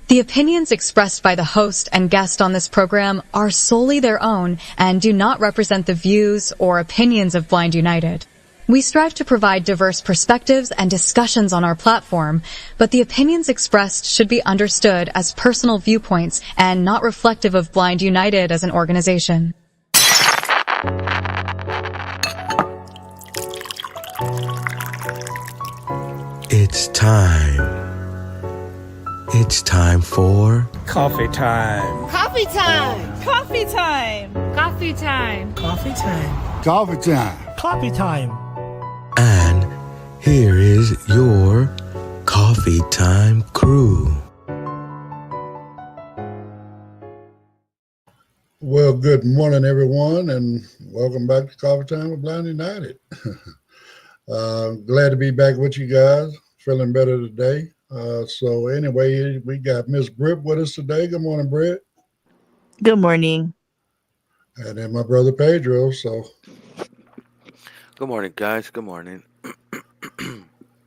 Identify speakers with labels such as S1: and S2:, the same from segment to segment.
S1: The opinions expressed by the host and guest on this program are solely their own and do not represent the views or opinions of Blind United. We strive to provide diverse perspectives and discussions on our platform, but the opinions expressed should be understood as personal viewpoints and not reflective of Blind United as an organization.
S2: It's time. It's time for
S3: coffee time.
S4: Coffee time.
S5: Coffee time.
S6: Coffee time.
S3: Coffee time.
S7: Coffee time.
S3: Coffee time.
S2: And here is your coffee time crew.
S7: Well, good morning, everyone, and welcome back to Coffee Time with Blind United. Glad to be back with you guys. Feeling better today. So anyway, we got Miss Britt with us today. Good morning, Britt.
S5: Good morning.
S7: And then my brother Pedro. So,
S8: good morning, guys. Good morning.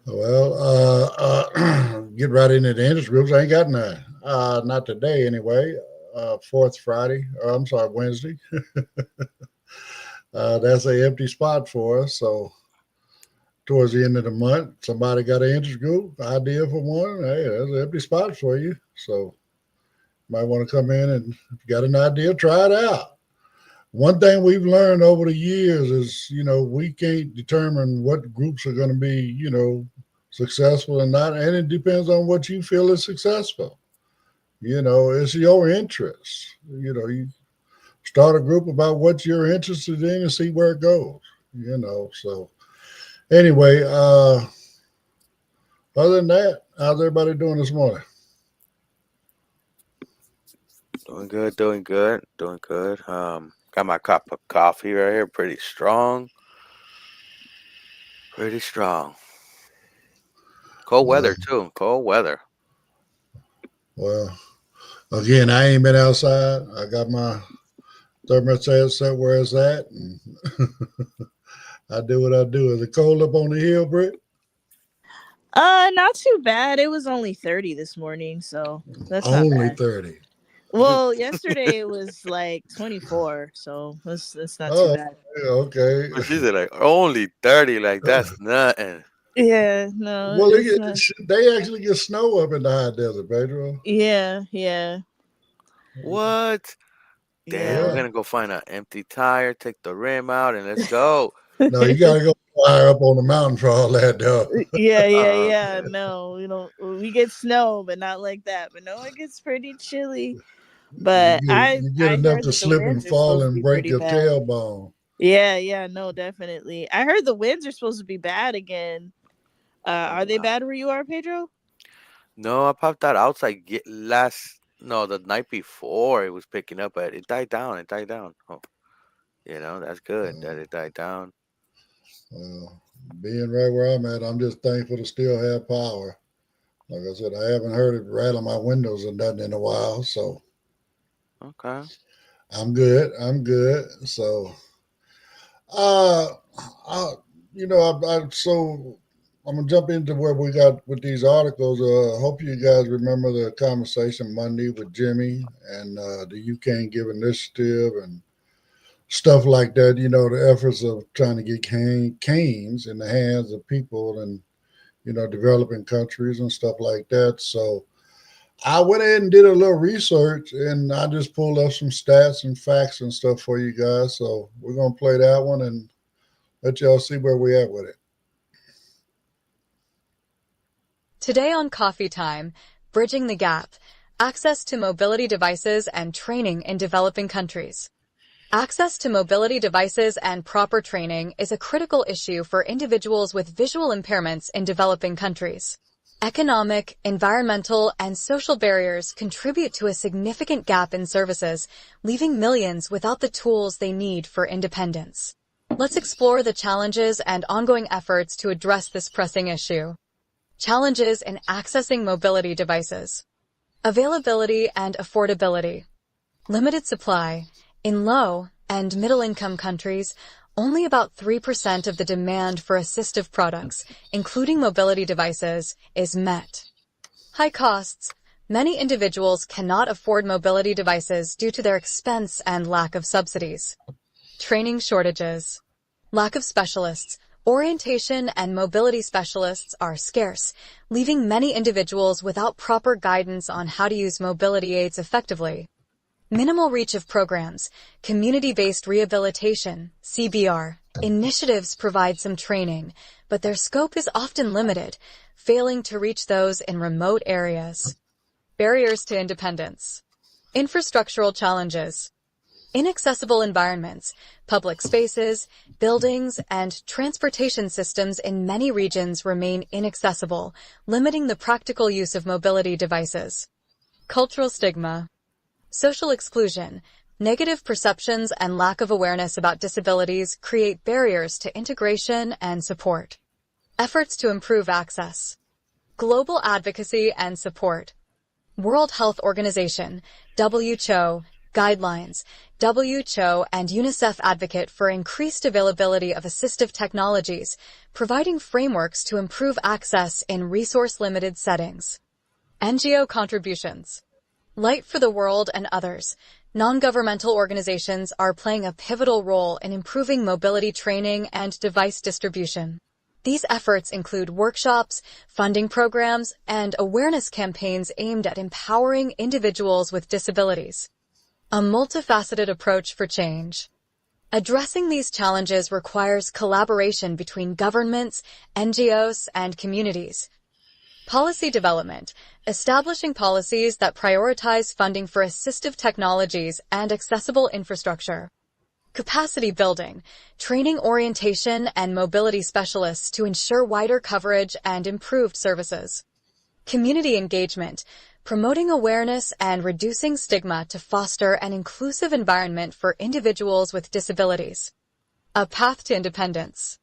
S7: Well, get right into the interest groups. I ain't got none. Not today, anyway. Wednesday. That's an empty spot for us. So, towards the end of the month, somebody got an interest group idea for one. Hey, there's an empty spot for you. So, you might want to come in and if you got an idea, try it out. One thing we've learned over the years is, we can't determine what groups are going to be, successful and not. And it depends on what you feel is successful. It's your interest. You start a group about what you're interested in and see where it goes, so anyway, other than that, how's everybody doing this morning?
S8: Doing good. Got my cup of coffee right here, pretty strong. Cold weather too,
S7: Well, again, I ain't been outside. I got my thermostat set where it's at, and I do what I do. Is it cold up on the hill, Britt?
S5: Not too bad. It was only 30 this morning, so that's not
S7: only
S5: bad.
S7: 30.
S5: Well, yesterday it was like 24, so that's not too bad.
S7: Okay.
S8: She's like only 30, like that's nothing.
S5: Yeah, no.
S7: Well, they actually get snow up in the high desert, Pedro.
S5: Yeah.
S8: What? Damn,
S5: Yeah.
S8: we're gonna go find an empty tire, take the rim out, and let's go.
S7: No, you gotta go higher up on the mountain for all that, though.
S5: Yeah. No, we get snow, but not like that. But no, it gets pretty chilly. But
S7: you get enough to slip and fall and break your tailbone.
S5: Yeah, no, definitely. I heard the winds are supposed to be bad again. Are they bad where you are, Pedro?
S8: No, I popped that outside the night before it was picking up, but it died down. Oh, that's good that it died down.
S7: Being right where I'm at, I'm just thankful to still have power. Like I said, I haven't heard it rattle my windows or nothing in a while, so
S8: okay.
S7: I'm good. So, I'm gonna jump into where we got with these articles. Hope you guys remember the conversation Monday with Jimmy and the You Can't Give initiative and stuff like that. The efforts of trying to get canes in the hands of people and developing countries and stuff like that. So I went ahead and did a little research and I just pulled up some stats and facts and stuff for you guys. So we're gonna play that one and let y'all see where we at with it.
S1: Today on Coffee Time, Bridging the Gap, access to mobility devices and training in developing countries. Access to mobility devices and proper training is a critical issue for individuals with visual impairments in developing countries. Economic, environmental, and social barriers contribute to a significant gap in services, leaving millions without the tools they need for independence. Let's explore the challenges and ongoing efforts to address this pressing issue. Challenges in accessing mobility devices. Availability and affordability. Limited supply. In low and middle-income countries, only about 3% of the demand for assistive products, including mobility devices, is met. High costs. Many individuals cannot afford mobility devices due to their expense and lack of subsidies. Training shortages. Lack of specialists. Orientation and mobility specialists are scarce, leaving many individuals without proper guidance on how to use mobility aids effectively. Minimal reach of programs. Community-based rehabilitation, CBR, initiatives provide some training, but their scope is often limited, failing to reach those in remote areas. Barriers to independence. Infrastructural challenges. Inaccessible environments, public spaces, buildings, and transportation systems in many regions remain inaccessible, limiting the practical use of mobility devices. Cultural stigma. Social exclusion. Negative perceptions and lack of awareness about disabilities create barriers to integration and support. Efforts to improve access. Global advocacy and support. World Health Organization, WHO, guidelines. WHO and UNICEF advocate for increased availability of assistive technologies, providing frameworks to improve access in resource-limited settings. NGO contributions. Light for the World and others. Non-governmental organizations are playing a pivotal role in improving mobility training and device distribution. These efforts include workshops, funding programs, and awareness campaigns aimed at empowering individuals with disabilities. A multifaceted approach for change. Addressing these challenges requires collaboration between governments, NGOs, and communities. Policy development. Establishing policies that prioritize funding for assistive technologies and accessible infrastructure. Capacity building. Training orientation and mobility specialists to ensure wider coverage and improved services. Community engagement. Promoting awareness and reducing stigma to foster an inclusive environment for individuals with disabilities. A path to independence.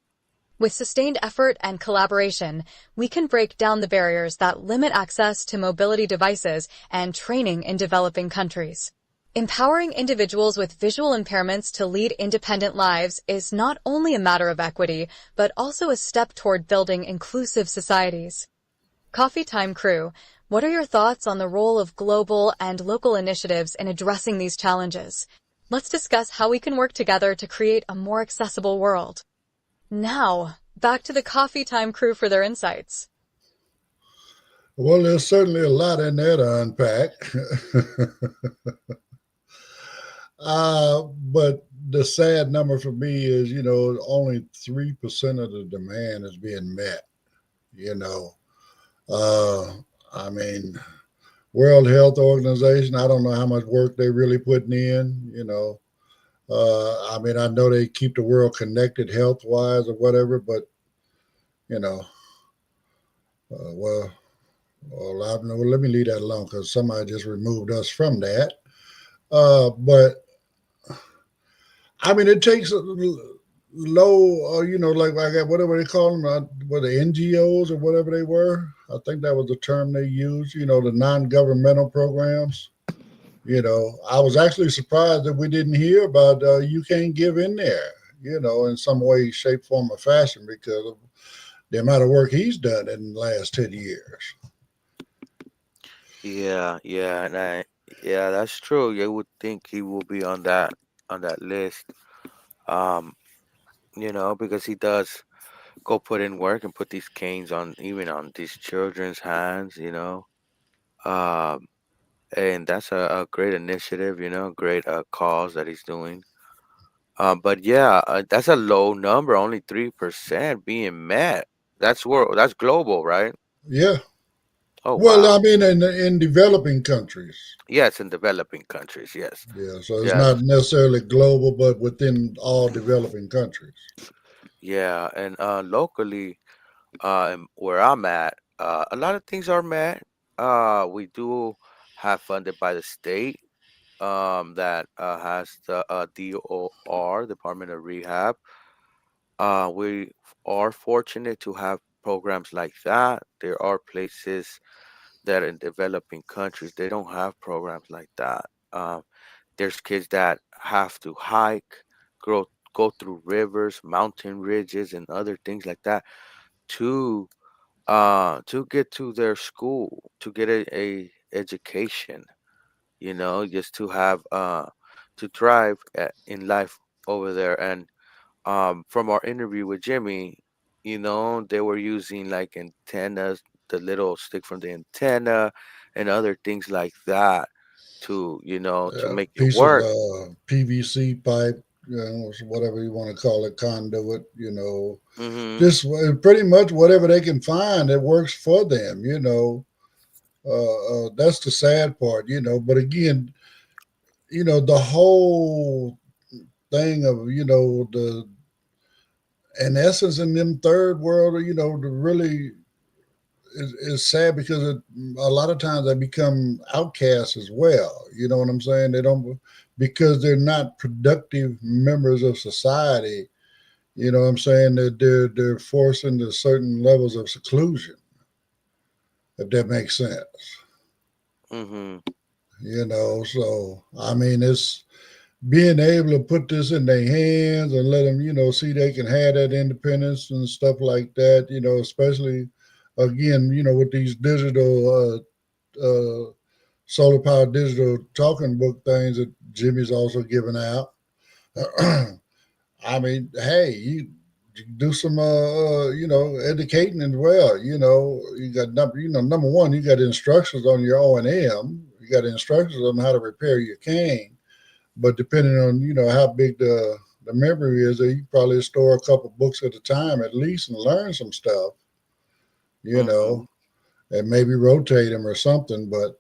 S1: With sustained effort and collaboration, we can break down the barriers that limit access to mobility devices and training in developing countries. Empowering individuals with visual impairments to lead independent lives is not only a matter of equity, but also a step toward building inclusive societies. Coffee Time Crew, what are your thoughts on the role of global and local initiatives in addressing these challenges? Let's discuss how we can work together to create a more accessible world. Now, back to the Coffee Time Crew for their insights.
S7: Well, there's certainly a lot in there to unpack. But the sad number for me is, only 3% of the demand is being met. You know, I mean, World Health Organization, I don't know how much work they're really putting in. I know they keep the world connected health wise or whatever, but, you know, well, let me leave that alone because somebody just removed us from that. But it takes a low, like I got whatever they call them, the NGOs or whatever they were. I think that was the term they used, the non-governmental programs. I was actually surprised that we didn't hear about You Can't Give In There, in some way, shape, form, or fashion because of the amount of work he's done in the last 10 years.
S8: Yeah, yeah, that's true. You would think he will be on that list. Um, because he does go put in work and put these canes on even on these children's hands. Um, and that's a great initiative, great cause that he's doing. But yeah, that's a low number, only 3% being met. That's global, right?
S7: Yeah.
S8: Oh
S7: Well,
S8: wow.
S7: in developing countries.
S8: Yes, in developing countries, yes.
S7: Yeah. So it's
S8: Yes.
S7: not necessarily global, but within all developing countries.
S8: Yeah, and locally, where I'm at, a lot of things are met. We do have funded by the state, that has the DOR, Department of Rehab. We are fortunate to have programs like that. There are places that in developing countries they don't have programs like that. There's kids that have to hike, go through rivers, mountain ridges, and other things like that to get to their school, to get education, just to have to thrive in life over there. And from our interview with Jimmy, they were using like antennas, the little stick from the antenna, and other things like that to make it
S7: Piece of
S8: work.
S7: PVC pipe, whatever you want to call it, conduit,
S8: Mhm.
S7: just pretty much whatever they can find that works for them, that's the sad part, But again, the whole thing of, the in essence in them third world, the really is sad because a lot of times they become outcasts as well. You know what I'm saying? They don't because they're not productive members of society. You know what I'm saying? That they're forced into certain levels of seclusion, if that makes sense.
S8: Mhm.
S7: So I mean, it's being able to put this in their hands and let them, see they can have that independence and stuff like that. Especially again, with these digital solar powered digital talking book things that Jimmy's also giving out. I mean, hey, you do some educating as well. You got number one, you got instructions on your O&M. You got instructions on how to repair your cane. But depending on how big the memory is, you probably store a couple books at a time at least and learn some stuff. You know,
S8: Mhm.
S7: and maybe rotate them or something. But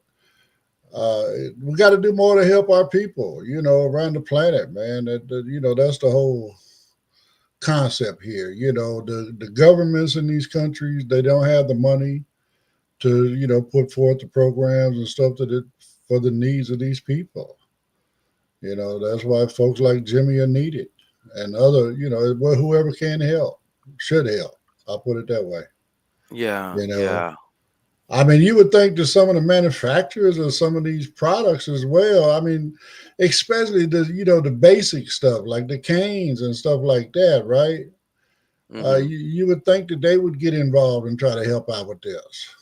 S7: we got to do more to help our people, around the planet, man. That's the whole concept here. The governments in these countries, they don't have the money to, put forth the programs and stuff for the needs of these people. That's why folks like Jimmy are needed and other, well, whoever can help should help. I'll put it that way.
S8: Yeah,
S7: You know,
S8: yeah.
S7: I mean, you would think that some of the manufacturers of some of these products as well. I mean, especially the basic stuff like the canes and stuff like that, right?
S8: Mhm.
S7: You would think that they would get involved and try to help out with this.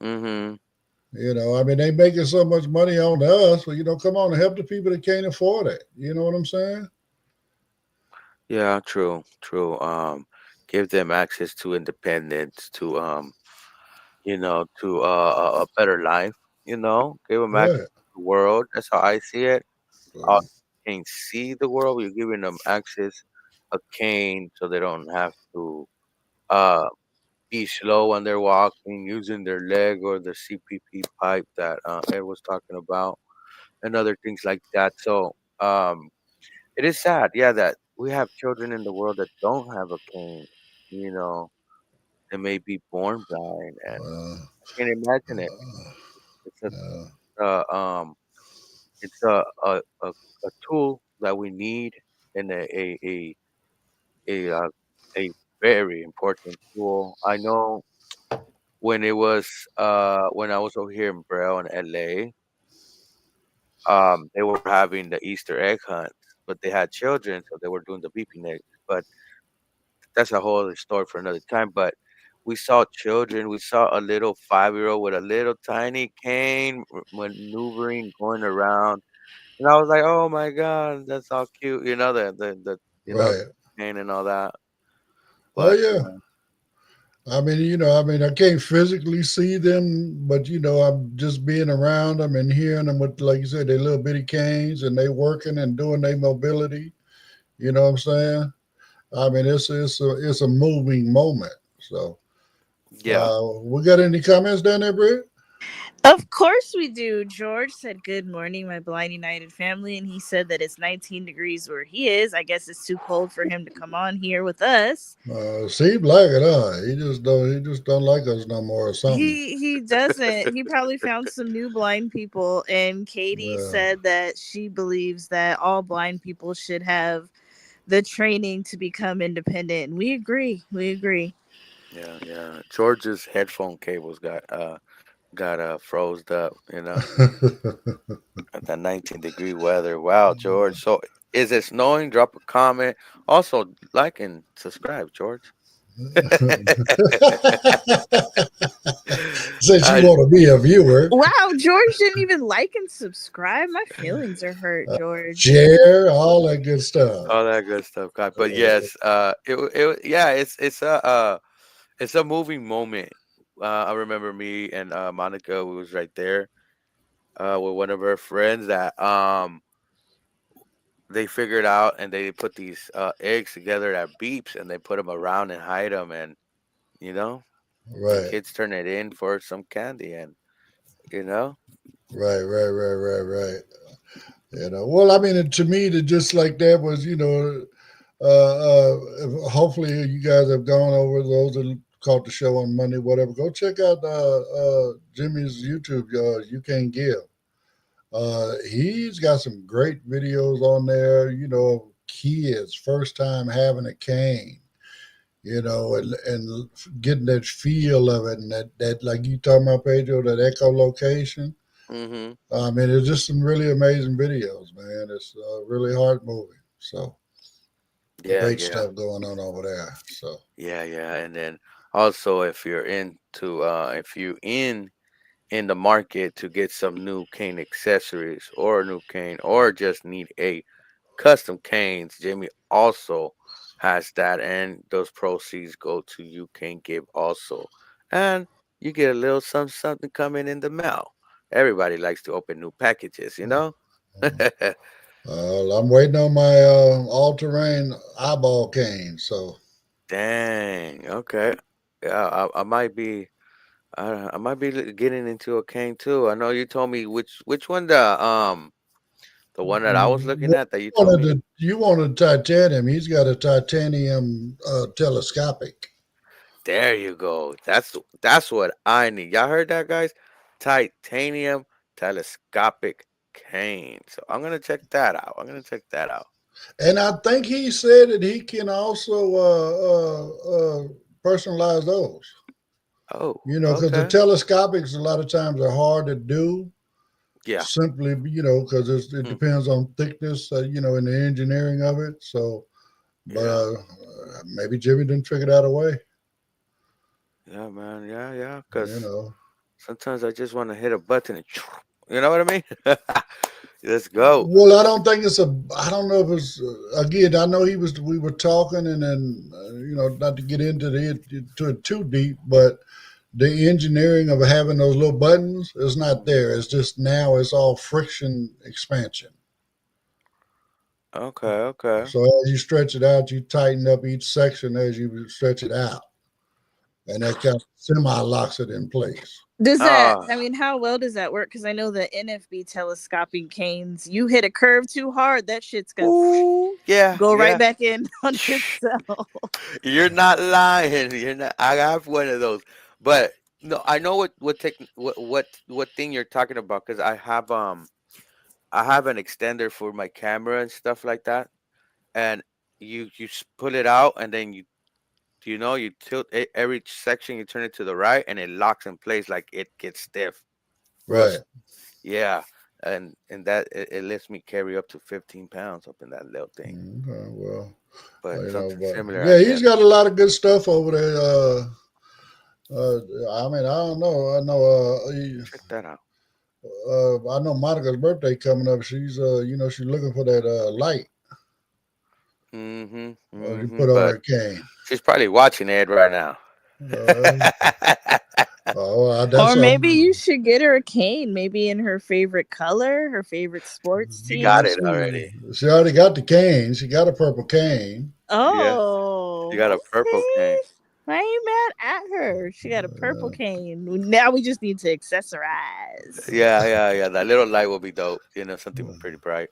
S8: Mhm.
S7: I mean, they making so much money on us, but come on and help the people that can't afford it. You know what I'm saying?
S8: Yeah, true, true. Give them access to independence, to a better life. Give them access
S7: Right,
S8: to the world. That's how I see it. Uh,
S7: right,
S8: can't see the world. You're giving them access, a cane, so they don't have to uh be slow when they're walking, using their leg or the CPP pipe that Ed was talking about, and other things like that. So it is sad, yeah, that we have children in the world that don't have a cane. You know, they may be born blind, and
S7: uh,
S8: I can't imagine it.
S7: uh,
S8: It's a
S7: uh,
S8: uh, um, it's a tool that we need, and a a very important tool. I know when I was over here in Braille in LA, they were having the Easter egg hunt, but they had children, so they were doing the beeping eggs. But that's a whole other story for another time. But we saw children. We saw a little 5-year-old with a little tiny cane maneuvering, going around, and I was like, "Oh my god, that's all cute!" The
S7: right.
S8: cane and all that.
S7: Oh
S8: But
S7: yeah.
S8: yeah,
S7: I can't physically see them, but I'm just being around them and hearing them with, like you said, their little bitty canes and they working and doing their mobility. You know what I'm saying? I mean, it's a moving moment. So,
S8: yeah,
S7: we got any comments down there, Britt?
S5: Of course we do. George said, "Good morning, my blind united family," and he said that it's 19 degrees where he is. I guess it's too cold for him to come on here with us.
S7: Seems like it, huh? He just don't like us no more or something.
S5: He doesn't. He probably found some new blind people. And Katie
S7: Yeah.
S5: said that she believes that all blind people should have the training to become independent. And we agree. We agree.
S8: yeah, yeah. George's headphone cables got froze up. At that 19-degree weather. Wow, George. So is it snowing? Drop a comment. Also, like and subscribe, George.
S7: Since you
S8: I,
S7: want to be a viewer,
S5: Wow, George didn't even like and subscribe. My feelings are hurt, George.
S7: share all that good stuff.
S8: all that good stuff, God. But yes, yeah, it's a moving moment. I remember me and Monica, we was right there with one of her friends that they figured out and they put these eggs together that beeps and they put them around and hide them and you know and
S7: Right,
S8: kids turn it in for some candy and you know
S7: right. Well, I mean, to me, to just like that was, hopefully you guys have gone over those that caught the show on Monday, whatever. Go check out Jimmy's YouTube. You Can Give. He's got some great videos on there. Kids first time having a cane. And getting that feel of it, and that like you talking about, Pedro, that echolocation.
S8: mm-hmm.
S7: I mean, it's just some really amazing videos, man. It's really heart moving. So
S8: yeah
S7: great
S8: yeah
S7: stuff going on over there. So
S8: yeah and then also if you're into if you in the market to get some new cane accessories or a new cane or just need a custom canes, Jamie also has that, and those proceeds go to You Can Give also. And you get a little something coming in the mail. Everybody likes to open new packages, you know?
S7: I'm waiting on my all-terrain eyeball cane. So
S8: Dang. Okay. Yeah, I might be. I might be getting into a cane too. I know you told me which one the one that I was looking at that you told me.
S7: you wanted titanium. He's got a titanium telescopic.
S8: There you go. That's what I need. Y'all heard that, guys? Titanium telescopic cane. So I'm gonna check that out. I'm gonna check that out.
S7: And I think he said that he can also personalize those.
S8: Oh,
S7: Because the
S8: okay.
S7: telescopics a lot of times are hard to do
S8: Yeah.
S7: simply, because it
S8: Mm,
S7: depends on thickness, in the engineering of it. So, but
S8: yeah.
S7: maybe Jimmy didn't figure out a way,
S8: Yeah, man. Yeah.
S7: you
S8: Because
S7: know.
S8: sometimes I just want to hit a button and you know what I mean? Let's go.
S7: Well, I don't know if it's, again, I know we were talking and then, not to get into it too deep, but the engineering of having those little buttons is not
S8: Mhm.
S7: there. It's just now it's all friction expansion.
S8: Okay.
S7: So as you stretch it out, you tighten up each section as you stretch it out, and that kind of semi locks it in place.
S5: Does that,
S8: Ah,
S5: I mean, how well does that work? Because I know the NFB telescoping canes, you hit a curve too hard, that shit's going to
S8: ooh, yeah,
S5: go right
S8: yeah.
S5: back in on itself.
S8: You're not lying. You're not. I have one of those, but no, I know what thing you're talking about because I have an extender for my camera and stuff like that, and you pull it out and then you tilt every section, you turn it to the right and it locks in place like it gets stiff, real
S7: Right.
S8: yeah, and that it lets me carry up to 15 pounds up in that little thing,
S7: Okay, well,
S8: but something
S7: but
S8: similar, I
S7: yeah, he's
S8: guess.
S7: got a lot of good stuff over there. I mean, I don't know. I know.
S8: Check that out.
S7: I know Monica's birthday coming up. She's, she's looking for that light you put on
S8: But
S7: her cane.
S8: she's probably watching Ed right now.
S7: Uh, that's
S5: Or maybe
S7: something.
S5: you should get her a cane, maybe in her favorite color, her favorite sports
S8: She got
S5: team.
S8: it already.
S7: She already got the cane. She got a purple cane.
S8: Yeah, she got
S5: Oh,
S8: a purple cane.
S5: okay. I ain't mad at her. She got a purple cane. Now we just need to accessorize.
S8: Yeah. That little light will be dope. Something pretty bright.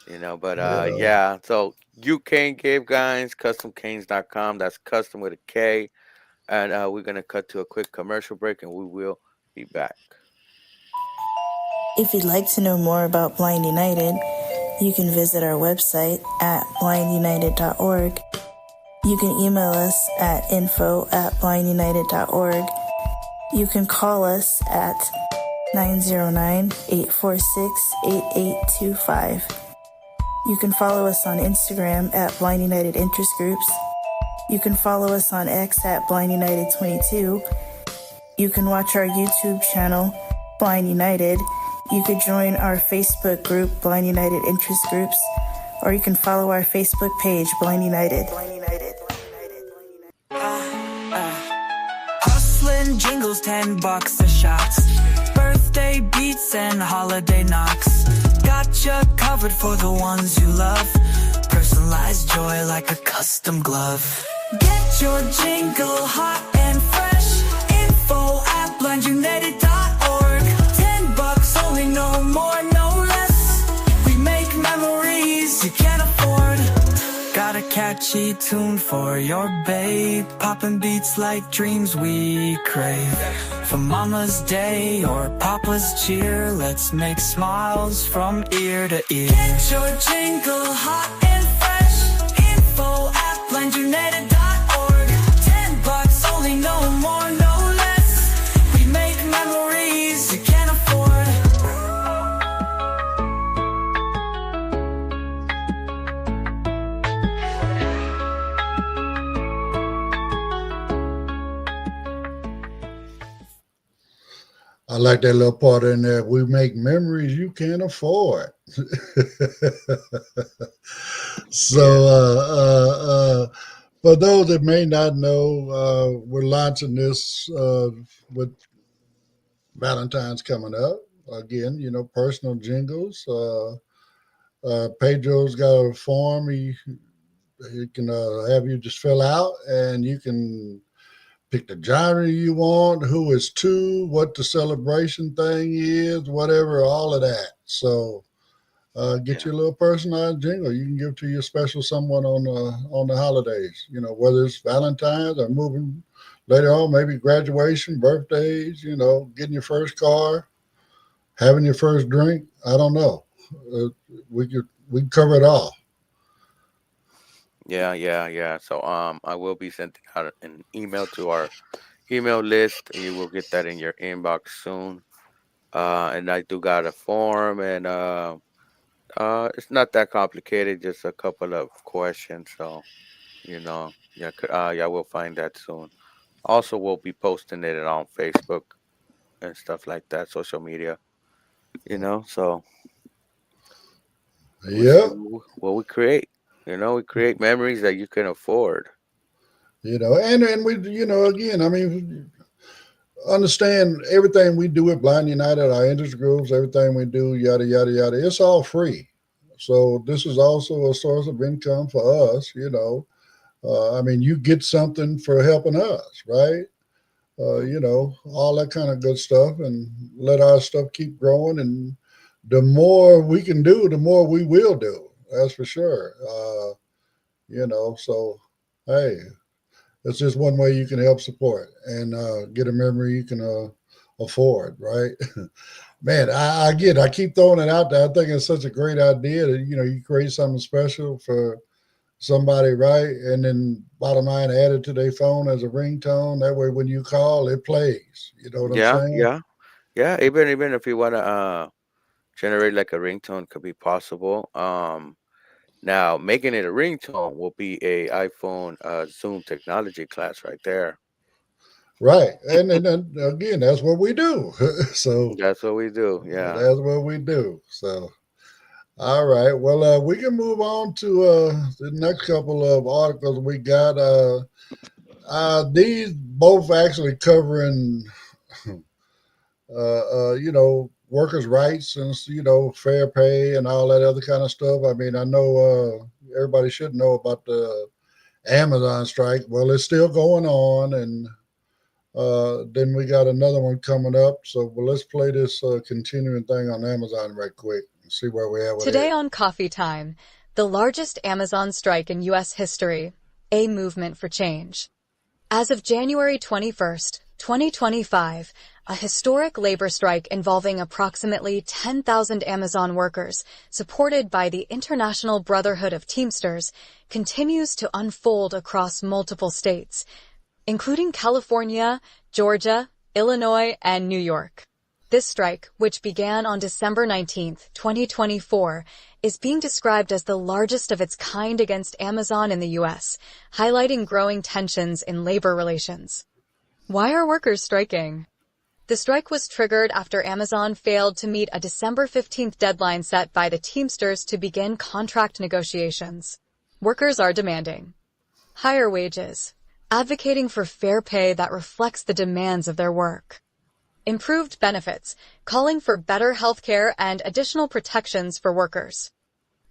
S8: But
S7: Yeah.
S8: yeah. So you can give guys customcanes.com. That's custom with a K. And we're gonna cut to a quick commercial break, and we will be back.
S4: If you'd like to know more about Blind United, you can visit our website at blindunited.org. You can email us at info@blindunited.org. You can call us at 909-846-8825. You can follow us on Instagram at Blind United Interest Groups. You can follow us on X at Blind United 22. You can watch our YouTube channel, Blind United. You could join our Facebook group, Blind United Interest Groups, or you can follow our Facebook page, Blind United.
S6: Hustling jingles, $10 a shot. Birthday beats and holiday knocks. Gotcha covered for the ones you love. Personalized joy like a custom glove. Get your jingle hot and fresh. Info at blindunited.org. $10 only, no more, no less. We make memories you can't afford. Got a catchy tune for your babe. Poppin' beats like dreams we crave. For Mama's Day or Papa's cheer, let's make smiles from ear to ear. Get your jingle hot and fresh. Info at blindunited.org. $10 only, no more, no less. We make memories you can't afford.
S7: I like that little part in there. We make memories you can't afford. So, for those that may not know, we're launching this with Valentine's coming up. Again, personal jingles. Pedro's got a form he can have you just fill out, and you can pick the genre you want, who is to, what the celebration thing is, whatever, all of that. So get you a little personalized jingle. You can give to your special someone on the holidays, whether it's Valentine's or moving later on, maybe graduation, birthdays, getting your first car, having your first drink. I don't know. We can cover it all.
S8: Yeah. So I will be sending out an email to our email list. You will get that in your inbox soon. And I do got a form, and it's not that complicated, just a couple of questions. So, we'll find that soon. Also, we'll be posting it on Facebook and stuff like that, social media. So we'll see
S7: Yeah.
S8: what we create. We create memories that you can afford.
S7: And we, again, I mean, understand everything we do at Blind United, our interest groups, everything we do, yada, yada, yada, it's all free. So this is also a source of income for us, I mean, you get something for helping us, right? All that kind of good stuff, and let our stuff keep growing. And the more we can do, the more we will do. That's for sure. So, hey, it's just one way you can help support and get a memory you can afford, right? Man, I keep throwing it out there. I think it's such a great idea that, you create something special for somebody, right? And then bottom line, add it to their phone as a ringtone. That way, when you call, it plays. You know what I'm saying?
S8: Yeah. Even if you want to generate like a ringtone, could be possible. Now making it a ringtone will be a iPhone Zoom technology class right there.
S7: Right. And again, that's what we do. So
S8: That's what we do. Yeah.
S7: that's what we do. So, all right. Well, we can move on to the next couple of articles we got. These both actually covering, workers' rights and, fair pay and all that other kind of stuff. I mean, I know everybody should know about the Amazon strike. Well, it's still going on, and then we got another one coming up. So let's play this continuing thing on Amazon right quick and see where we are with
S1: Today
S7: it.
S1: on Coffee Time, the largest Amazon strike in U.S. history, a movement for change. As of January 21st, 2025, a historic labor strike involving approximately 10,000 Amazon workers, supported by the International Brotherhood of Teamsters, continues to unfold across multiple states, including California, Georgia, Illinois, and New York. This strike, which began on December 19, 2024, is being described as the largest of its kind against Amazon in the U.S., highlighting growing tensions in labor relations. Why are workers striking? The strike was triggered after Amazon failed to meet a December 15th deadline set by the Teamsters to begin contract negotiations. Workers are demanding higher wages, advocating for fair pay that reflects the demands of their work, improved benefits, calling for better health care and additional protections for workers,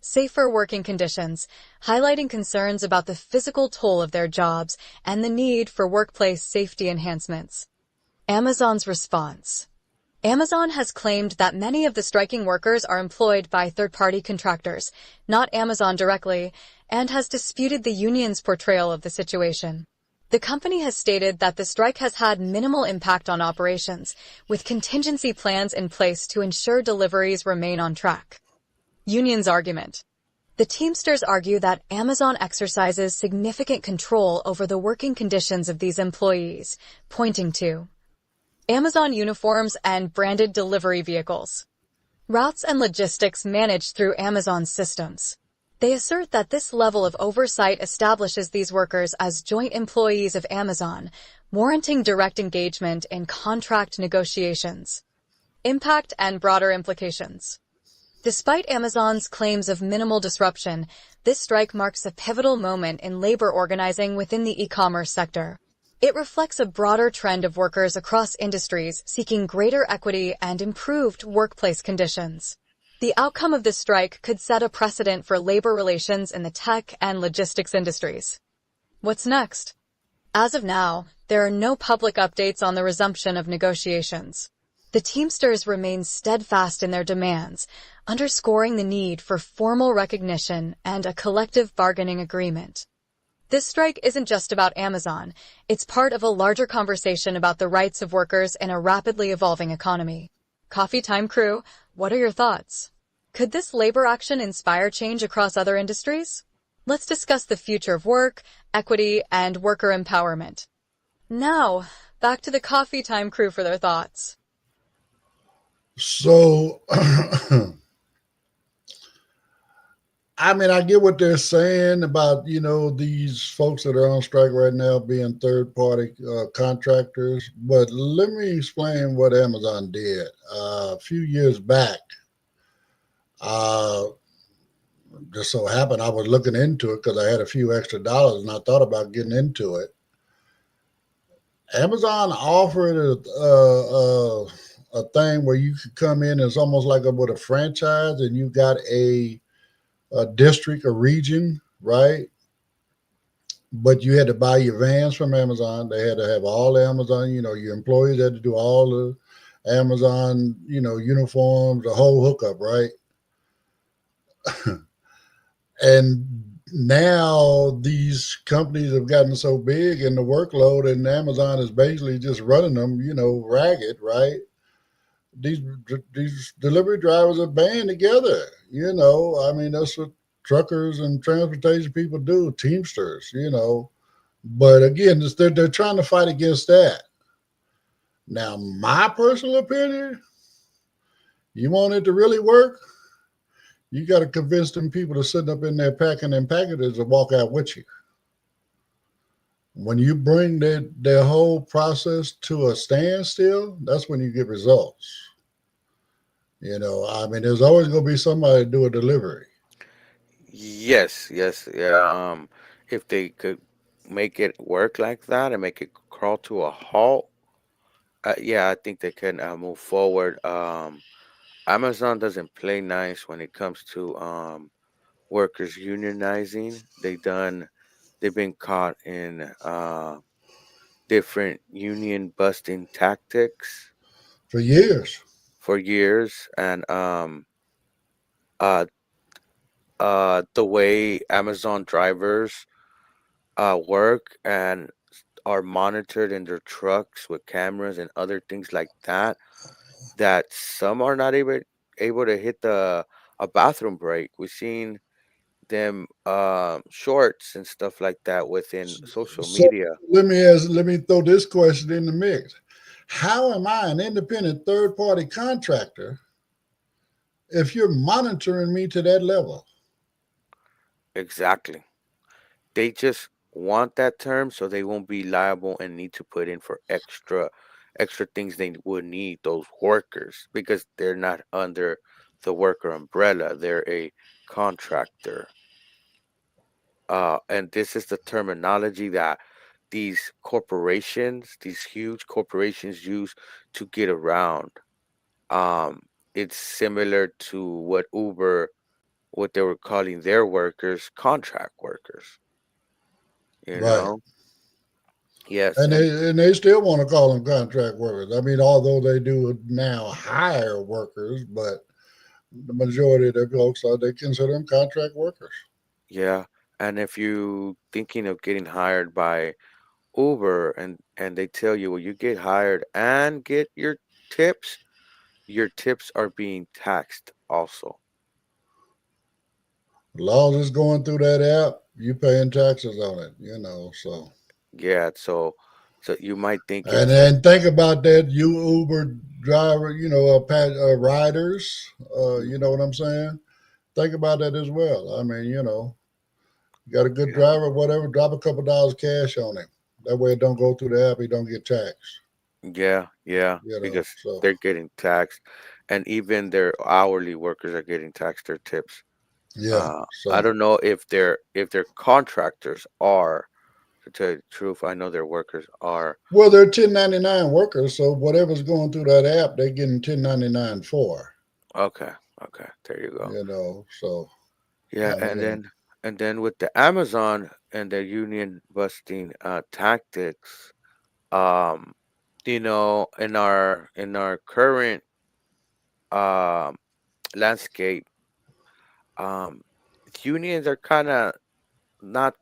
S1: safer working conditions, highlighting concerns about the physical toll of their jobs and the need for workplace safety enhancements. Amazon's response. Amazon has claimed that many of the striking workers are employed by third-party contractors, not Amazon directly, and has disputed the union's portrayal of the situation. The company has stated that the strike has had minimal impact on operations, with contingency plans in place to ensure deliveries remain on track. Union's argument. The Teamsters argue that Amazon exercises significant control over the working conditions of these employees, pointing to Amazon uniforms and branded delivery vehicles, routes and logistics managed through Amazon's systems. They assert that this level of oversight establishes these workers as joint employees of Amazon, warranting direct engagement in contract negotiations. Impact and broader implications. Despite Amazon's claims of minimal disruption, this strike marks a pivotal moment in labor organizing within the e-commerce sector. It reflects a broader trend of workers across industries seeking greater equity and improved workplace conditions. The outcome of this strike could set a precedent for labor relations in the tech and logistics industries. What's next? As of now, there are no public updates on the resumption of negotiations. The Teamsters remain steadfast in their demands, underscoring the need for formal recognition and a collective bargaining agreement. This strike isn't just about Amazon. It's part of a larger conversation about the rights of workers in a rapidly evolving economy. Coffee Time crew, what are your thoughts? Could this labor action inspire change across other industries? Let's discuss the future of work, equity, and worker empowerment. Now, back to the Coffee Time crew for their thoughts.
S7: So, I mean, I get what they're saying about, these folks that are on strike right now being third-party contractors. But let me explain what Amazon did. A few years back, just so happened I was looking into it because I had a few extra dollars and I thought about getting into it. Amazon offered a thing where you could come in. It's almost like with a franchise, and you got a district, a region, right? But you had to buy your vans from Amazon. They had to have all the Amazon, your employees had to do all the Amazon, uniforms, the whole hookup, right? And now these companies have gotten so big in the workload, and Amazon is basically just running them, ragged, right? These delivery drivers are banding together. I mean, that's what truckers and transportation people do, Teamsters, But again, they're trying to fight against that. Now, my personal opinion, you want it to really work, you got to convince them people to sit up in there packing them packages and walk out with you. When you bring their whole process to a standstill, that's when you get results. I mean, there's always going to be somebody to do a delivery.
S8: Yes, yes, yeah. If they could make it work like that and make it crawl to a halt, yeah, I think they can move forward. Amazon doesn't play nice when it comes to workers unionizing. They've been caught in different union busting tactics
S7: For years.
S8: for years, and uh, the way Amazon drivers work and are monitored in their trucks with cameras and other things like that, that some are not able to hit a bathroom break. We've seen them shorts and stuff like that within social
S7: So
S8: media.
S7: let me throw this question in the mix. How am I, an independent third-party contractor, if you're monitoring me to that level?
S8: Exactly. They just want that term so they won't be liable and need to put in for extra things they would need, those workers, because they're not under the worker umbrella. They're a contractor. And this is the terminology that these huge corporations use to get around. Um, it's similar to what they were calling their workers, contract workers, you
S7: Right.
S8: know? Yes,
S7: And
S8: and
S7: they still want to call them contract workers. I mean, although they do now hire workers, but the majority of the folks are they consider them contract workers.
S8: yeah, and if you thinking of getting hired by Uber and they tell you, well, you get hired and get your tips are being taxed also.
S7: As long as it's going through that app, you paying taxes on it, you know. So
S8: Yeah, so you might think
S7: and
S8: it's like,
S7: then think about that, you Uber driver, you know, riders, you know what I'm saying? Think about that as well. I mean, you know, you got a good
S8: yeah,
S7: driver, whatever, drop a couple dollars cash on him. That way it don't go through the app, he don't get taxed.
S8: yeah,
S7: You know,
S8: because
S7: so
S8: they're getting taxed, and even their hourly workers are getting taxed their tips.
S7: yeah.
S8: I
S7: So
S8: don't know if their contractors are. To tell you the truth, I know their workers are.
S7: well, they're 1099 workers, so whatever's going through that app, they're getting 1099 for.
S8: Okay, okay, there you go.
S7: You know, so
S8: Yeah,
S7: I mean,
S8: and then with the Amazon and their union busting tactics, um, in our current um landscape, um, unions are kind of not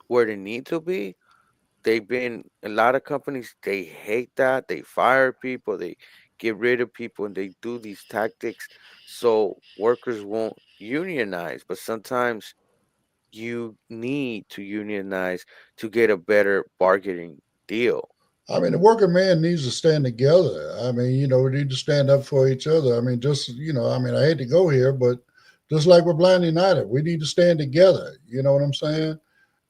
S8: where they need to be. They've been a lot of companies, they hate that. They fire people, they get rid of people, and they do these tactics so workers won't unionize. But sometimes you need to unionize to get a better bargaining deal.
S7: I mean, the working man needs to stand together. I mean, you know, we need to stand up for each other. I mean, just you know, I mean, I hate to go here, but just like we're Blind United, we need to stand together. You know what I'm saying?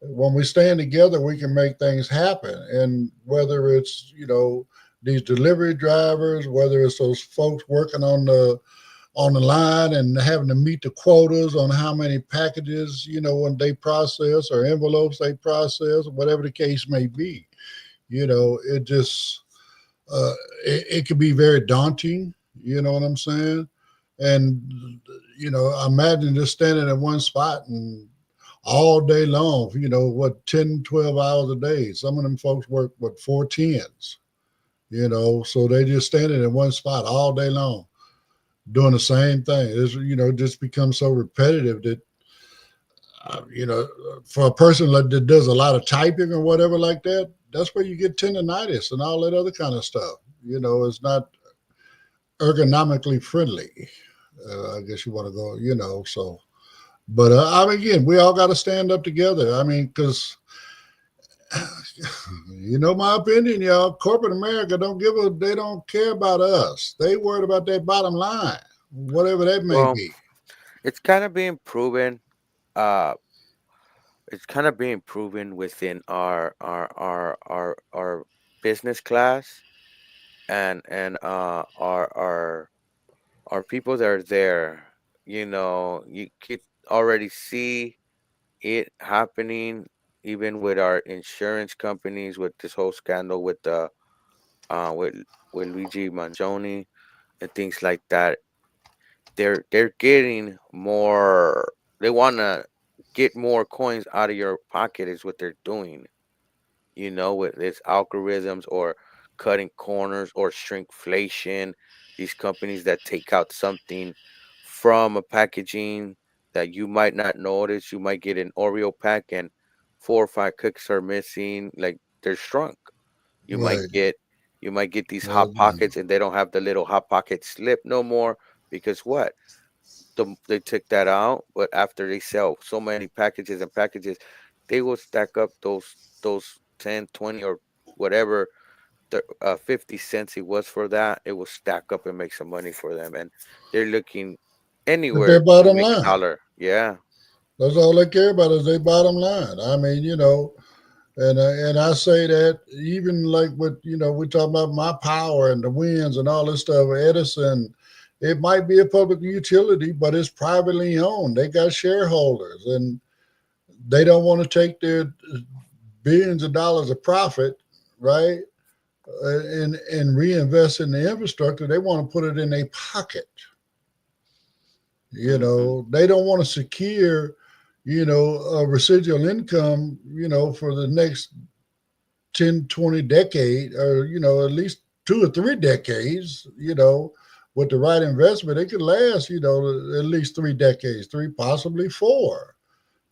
S7: When we stand together, we can make things happen. And whether it's you know these delivery drivers, whether it's those folks working on the line and having to meet the quotas on how many packages you know when they process or envelopes they process, whatever the case may be. You know, it just uh, it could be very daunting. You know what I'm saying? And you know, imagine just standing in one spot and all day long. You know what, 10, 12 hours a day. Some of them folks work what 4 10s. You know, so they just standing in one spot all day long doing the same thing. It's you know just becomes so repetitive that you know, for a person that does a lot of typing or whatever like that, that's where you get tendonitis and all that other kind of stuff. You know, it's not ergonomically friendly. I guess you want to go, you know. So, but I mean, again, we all got to stand up together. I mean, because you know my opinion, y'all. Corporate America don't give a, they don't care about us. They worried about their bottom line, whatever that may
S8: Well,
S7: be.
S8: it's kind of being proven. Uh, it's kind of being proven within our business class and our people that are there. You know, you could already see it happening even with our insurance companies with this whole scandal with the uh with with Luigi Mangione and things like that. They're getting more. They want to get more coins out of your pocket is what they're doing. You know, with its algorithms or cutting corners or shrinkflation. These companies that take out something from a packaging that you might not notice. You might get an Oreo pack and 4 or 5 cookies are missing, like they're shrunk. You might
S7: Right.
S8: get you might get these hot
S7: Mhm.
S8: pockets and they don't have the little hot pocket slip no more because what? They took that out, but after they sell so many packages and packages, they will stack up those 10, 20, or whatever 50 cents it was for that. It will stack up and make some money for them, and they're looking.
S7: It's their
S8: anywhere to
S7: bottom
S8: make a
S7: line.
S8: dollar. Yeah,
S7: That's all they care about is their bottom line. I mean, and I say that even like with we talk about my power and the winds and all this stuff. Edison, it might be a public utility, but it's privately owned. They got shareholders, and they don't want to take their billions of dollars of profit, right, and reinvest in the infrastructure. They want to put it in their pocket.
S8: hmm
S7: They don't want to secure, a residual income, for the next 10, 20 decade, or, at least 2 or 3 decades, with the right investment, it could last, at least 3 decades, three, possibly four,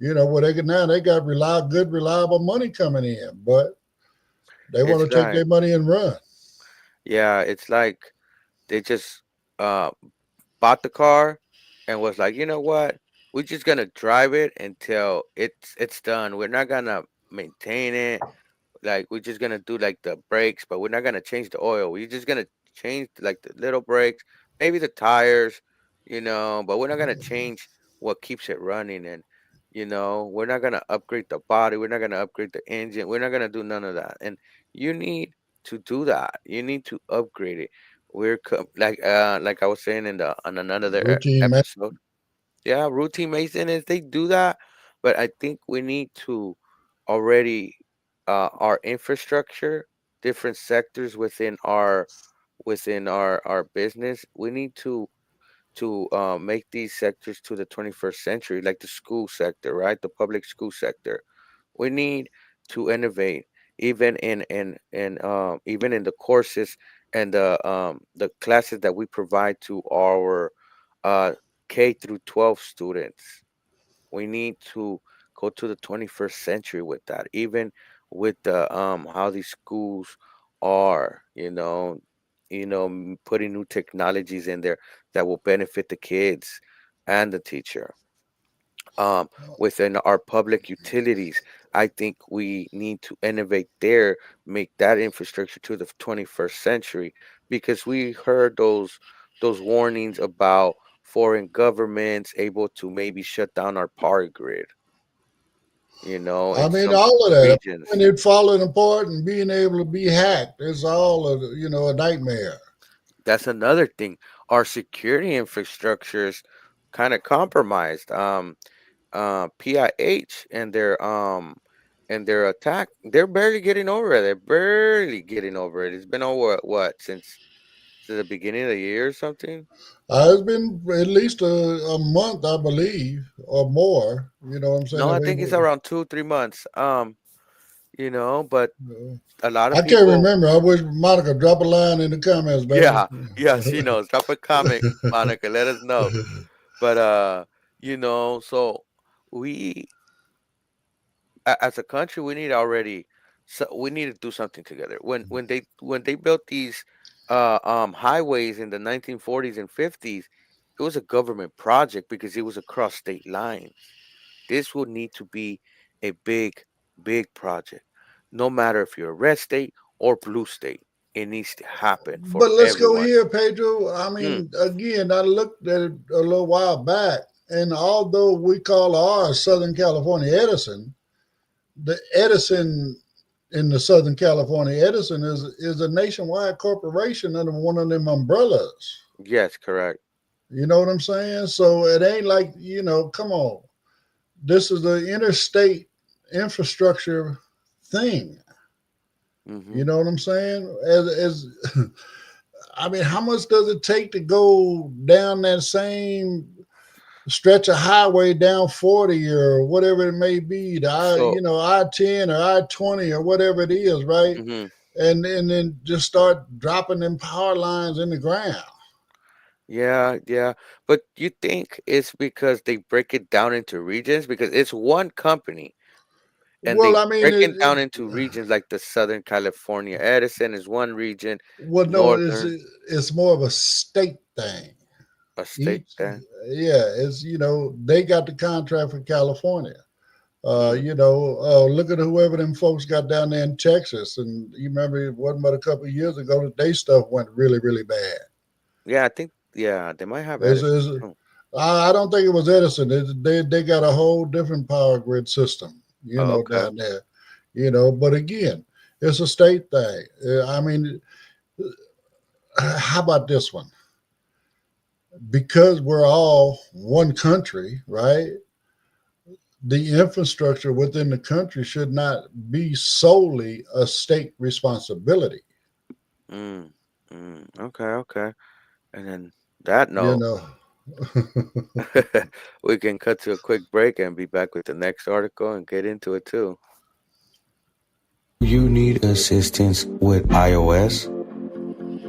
S7: where they got good, reliable money coming in, but they
S8: it's
S7: want to take
S8: like
S7: their money and run.
S8: yeah, it's like they just uh bought the car and was like, you know what? We're just gonna drive it until it's done. We're not gonna maintain it. Like we're just gonna do like the brakes, but we're not gonna change the oil. We're just gonna change like the little brakes, maybe the tires, but we're not gonna change what keeps it running. And we're not gonna upgrade the body. We're not gonna upgrade the engine. We're not gonna do none of that. And you need to do that. You need to upgrade it. Like I was saying in the on another
S7: Routine man.
S8: episode. Yeah, routine maintenance, they do that, but I think we need to already our infrastructure, different sectors within our business. We need to make these sectors to the 21st century, like the school sector, right? The public school sector. We need to innovate even even in the courses and the classes that we provide to our uh K through 12 students. We need to go to the 21st century with that, even with the how these schools are, putting new technologies in there that will benefit the kids and the teacher. Within our public utilities, I think we need to innovate there, make that infrastructure to the 21st century, because we heard those warnings about foreign governments able to maybe shut down our power grid,
S7: I
S8: in
S7: mean,
S8: some
S7: all of that.
S8: regions.
S7: And it falling apart and being able to be hacked is all a nightmare.
S8: That's another thing. Our security infrastructure is kind of compromised. PIH and their attack, they're barely getting over it. They're barely getting over it. It's been over what since the beginning of the year or something.
S7: It's been at least a month, I believe, or more. You know what I'm saying?
S8: No, I think it's around 2 3 months. But a lot of
S7: I can't
S8: people.
S7: remember. I wish Monica drop a line in the comments, baby.
S8: Yeah, yeah, she knows. Drop a comment, Monica. Let us know. But so we as a country, we need already, so we need to do something together. When they built these highways in the 1940s and 50s, it was a government project because it was across state lines. This will need to be a big project, no matter if you're a red state or blue state. It needs to happen for
S7: But let's go
S8: everyone.
S7: here, Pedro. I
S8: Mm,
S7: mean, again, I looked at it a little while back, and although we call ours Southern California Edison, the Edison in the Southern California Edison is a nationwide corporation under one of them umbrellas.
S8: yes, correct.
S7: You know what I'm saying? So it ain't like, come on. This is the interstate infrastructure thing.
S8: hmm
S7: You know what I'm saying? As I mean, how much does it take to go down that same stretch of highway down 40 or whatever it may be, the
S8: So,
S7: I-10 or I-20 or whatever it is, right?
S8: mhm.
S7: And then just start dropping them power lines in the ground.
S8: Yeah, yeah. But you think it's because they break it down into regions? Because it's one company and
S7: Well,
S8: they
S7: I mean,
S8: break it down into regions, like the Southern California Edison is one region,
S7: well, no,
S8: Northern,
S7: it's more of a state thing.
S8: a state
S7: Each,
S8: then.
S7: yeah, it's they got the contract for California.
S8: Mm.
S7: Look at whoever them folks got down there in Texas, and you remember it wasn't but a couple of years ago that they stuff went really, really bad.
S8: Yeah, I think, yeah, they might have
S7: Is
S8: Edison
S7: is
S8: too.
S7: I don't think it was Edison. They got a whole different power grid system,
S8: Oh, okay.
S7: down there. But again, it's a state thing. I mean, how about this one? Because we're all one country, right? The infrastructure within the country should not be solely a state responsibility.
S8: Mm, okay, okay. And then that
S7: You
S8: note,
S7: know,
S8: we can cut to a quick break and be back with the next article and get into it too.
S2: You need assistance with iOS?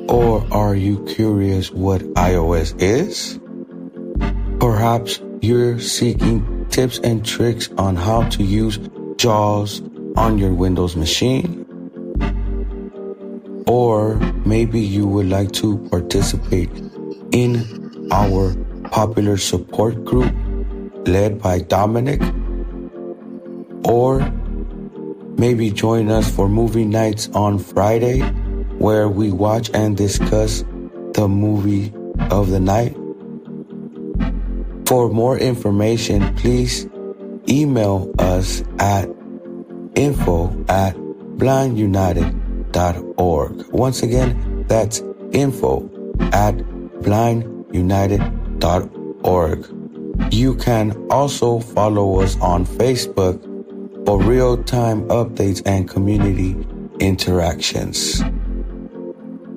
S2: Or are you curious what iOS is? Perhaps you're seeking tips and tricks on how to use JAWS on your Windows machine? Or maybe you would like to participate in our popular support group led by Dominic? Or maybe join us for movie nights on Friday where we watch and discuss the movie of the night? For more information, please email us at info@blindunited.org. Once again, that's info@blindunited.org. You can also follow us on Facebook for real-time updates and community interactions.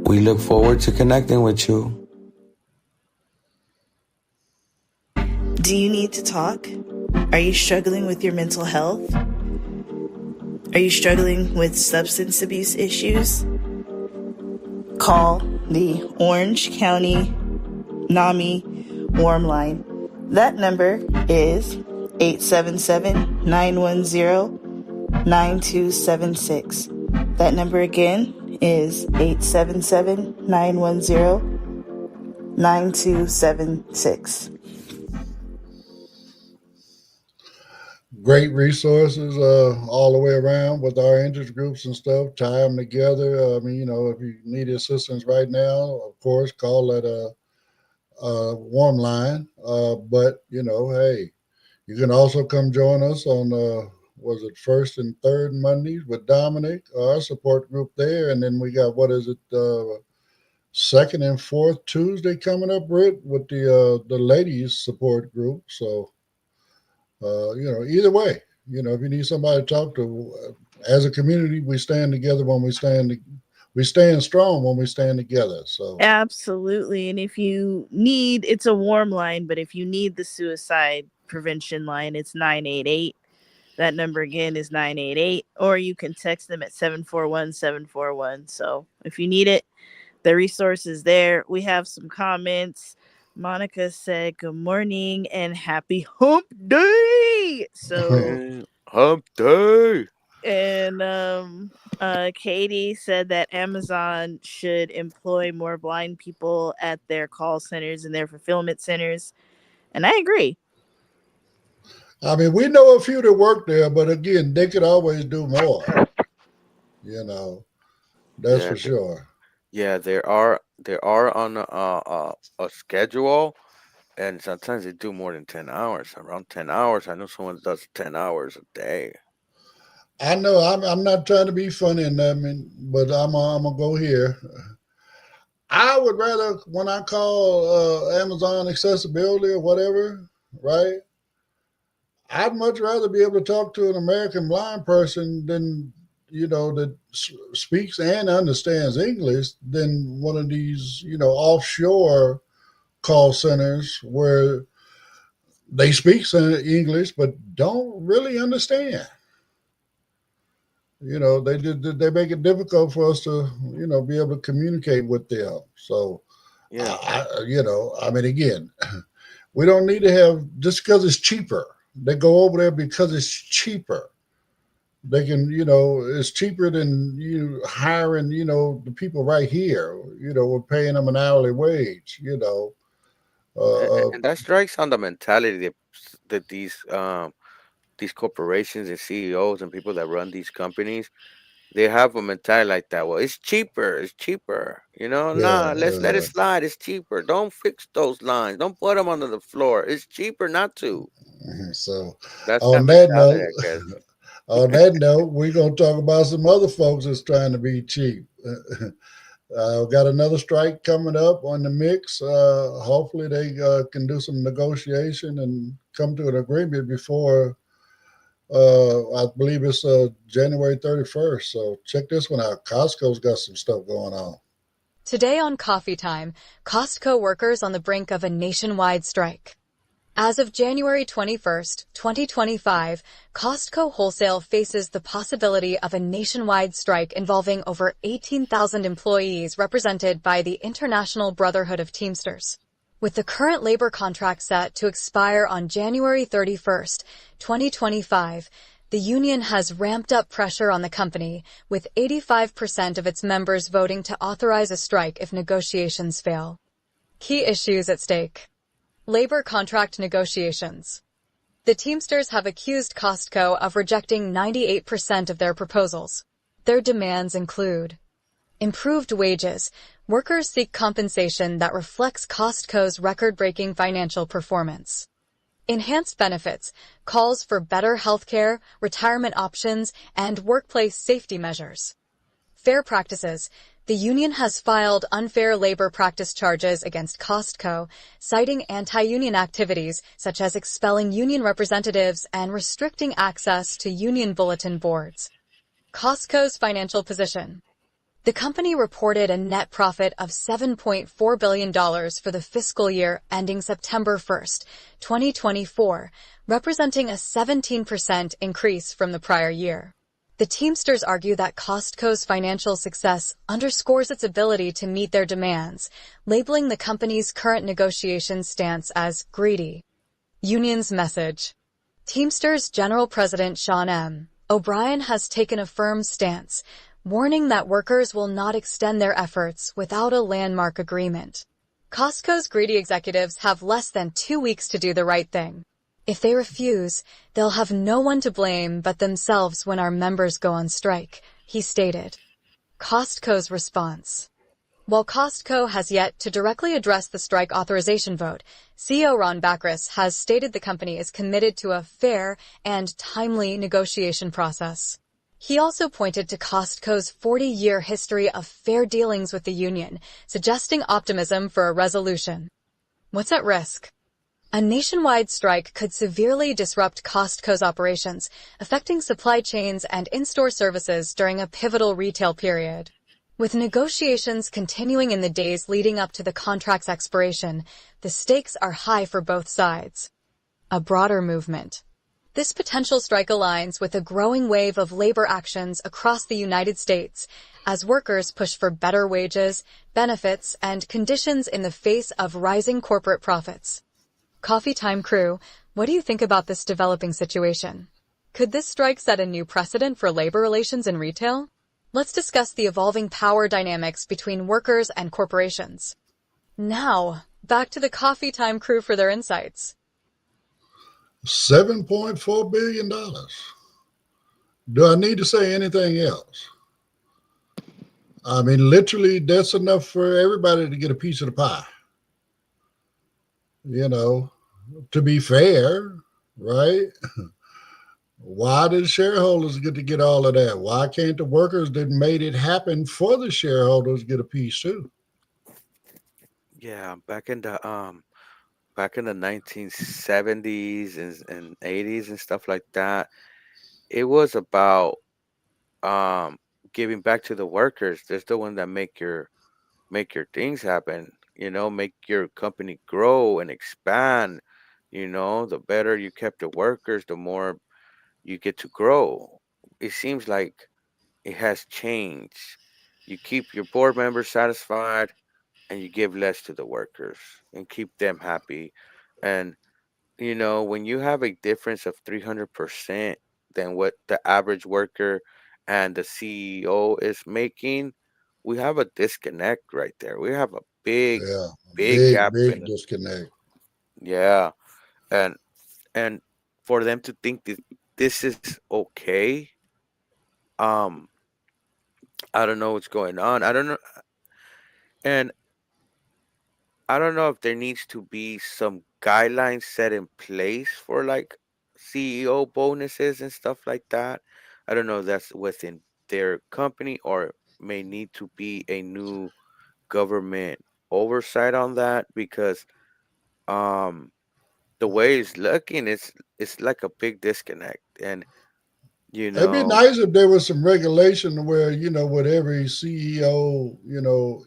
S2: We look forward to connecting with you.
S4: Do you need to talk? Are you struggling with your mental health? Are you struggling with substance abuse issues? Call the Orange County NAMI Warm Line. That number is 877-910-9276. That number again is 877-910-9276.
S7: great resources all the way around with our interest groups and stuff. Tie them together. I mean, if you need assistance right now, of course, call that warm line. But hey, you can also come join us on was it first and third Mondays with Dominic, our support group there, and then we got what is it second and fourth Tuesday coming up, Britt, with the ladies support group. So either way, if you need somebody to talk to, as a community, we stand together when we stand strong when we stand together. So
S5: Absolutely. And if you need, it's a warm line, but if you need the suicide prevention line, it's 988. That number again is 988, or you can text them at 741-741. So if you need it, the resource is there. We have some comments. Monica said, "Good morning and happy hump day." So,
S8: Man, hump day.
S5: and Katie said that Amazon should employ more blind people at their call centers and their fulfillment centers. And I agree.
S7: I mean, we know a few that work there, but again, they could always do more. You know, that's
S8: Yeah,
S7: for sure.
S8: yeah. There are on a schedule, and sometimes they do more than 10 hours. Around 10 hours, I know someone does 10 hours a day.
S7: I know I'm not trying to be funny and I mean, but I'm gonna go here. I would rather when I call Amazon accessibility or whatever, right? I'd much rather be able to talk to an American blind person than that speaks and understands English than one of these offshore call centers where they speak English but don't really understand. They make it difficult for us to be able to communicate with them. So
S8: Yeah,
S7: I mean, again, we don't need to have just because it's cheaper. They go over there because it's cheaper. They can, it's cheaper than you hiring, the people right here. We're paying them an hourly wage. Uh,
S8: and that strikes on the mentality that these corporations and CEOs and people that run these companies, They have a mentality like that. Well, it's cheaper. It's cheaper.
S7: Yeah,
S8: Nah, let's let it slide. It's cheaper. Don't fix those lines. Don't put them under the floor. It's cheaper not to.
S7: so
S8: That's that
S7: on that
S8: mentality,
S7: note,
S8: I guess.
S7: we're gonna talk about some other folks that's trying to be cheap. Got another strike coming up on the mix. Hopefully, they can do some negotiation and come to an agreement before. I believe it's January 31st. So check this one out. Costco's got some stuff going on.
S1: Today on Coffee Time, Costco workers on the brink of a nationwide strike. As of January 21st, 2025, Costco Wholesale faces the possibility of a nationwide strike involving over 18,000 employees represented by the International Brotherhood of Teamsters. With the current labor contract set to expire on January 31st, 2025, the union has ramped up pressure on the company, with 85% of its members voting to authorize a strike if negotiations fail. Key issues at stake. Labor contract negotiations. The Teamsters have accused Costco of rejecting 98% of their proposals. Their demands include improved wages. Workers seek compensation that reflects Costco's record-breaking financial performance. Enhanced benefits, calls for better healthcare, retirement options, and workplace safety measures. Fair practices. The union has filed unfair labor practice charges against Costco, citing anti-union activities such as expelling union representatives and restricting access to union bulletin boards. Costco's financial position. The company reported a net profit of $7.4 billion for the fiscal year ending September 1st, 2024, representing a 17% increase from the prior year. The Teamsters argue that Costco's financial success underscores its ability to meet their demands, labeling the company's current negotiation stance as greedy. Union's message. Teamsters General President Sean M. O'Brien has taken a firm stance, warning that workers will not extend their efforts without a landmark agreement. Costco's greedy executives have less than 2 weeks to do the right thing. If they refuse, they'll have no one to blame but themselves when our members go on strike, he stated. Costco's response. While Costco has yet to directly address the strike authorization vote, CEO Ron Bacris has stated the company is committed to a fair and timely negotiation process. He also pointed to Costco's 40-year history of fair dealings with the union, suggesting optimism for a resolution. What's at risk? A nationwide strike could severely disrupt Costco's operations, affecting supply chains and in-store services during a pivotal retail period. With negotiations continuing in the days leading up to the contract's expiration, the stakes are high for both sides. A broader movement. This potential strike aligns with a growing wave of labor actions across the United States as workers push for better wages, benefits, and conditions in the face of rising corporate profits. Coffee Time crew, what do you think about this developing situation? Could this strike set a new precedent for labor relations in retail? Let's discuss the evolving power dynamics between workers and corporations. Now, back to the Coffee Time crew for their insights.
S7: $7.4 billion. Do I need to say anything else? I mean, literally, that's enough for everybody to get a piece of the pie. You know, to be fair, right? Why did shareholders get to get all of that? Why can't the workers that made it happen for the shareholders get a piece too?
S8: Yeah, back in the 1970s and 80s and stuff like that, it was about um giving back to the workers. They're the one that make your things happen, make your company grow and expand. The better you kept the workers, the more you get to grow. It seems like it has changed. You keep your board members satisfied and you give less to the workers and keep them happy. And when you have a difference of 300% than what the average worker and the CEO is making, we have a disconnect right there. We have a big,
S7: Yeah,
S8: big
S7: big,
S8: gap
S7: big
S8: in,
S7: disconnect.
S8: yeah. And for them to think that this is okay, um, I don't know what's going on. I don't know, and I don't know if there needs to be some guidelines set in place for like CEO bonuses and stuff like that. I don't know if that's within their company or may need to be a new government oversight on that because um the way it's looking it's like a big disconnect and you
S7: It'd be
S8: know
S7: nice if there was some regulation where, with every CEO,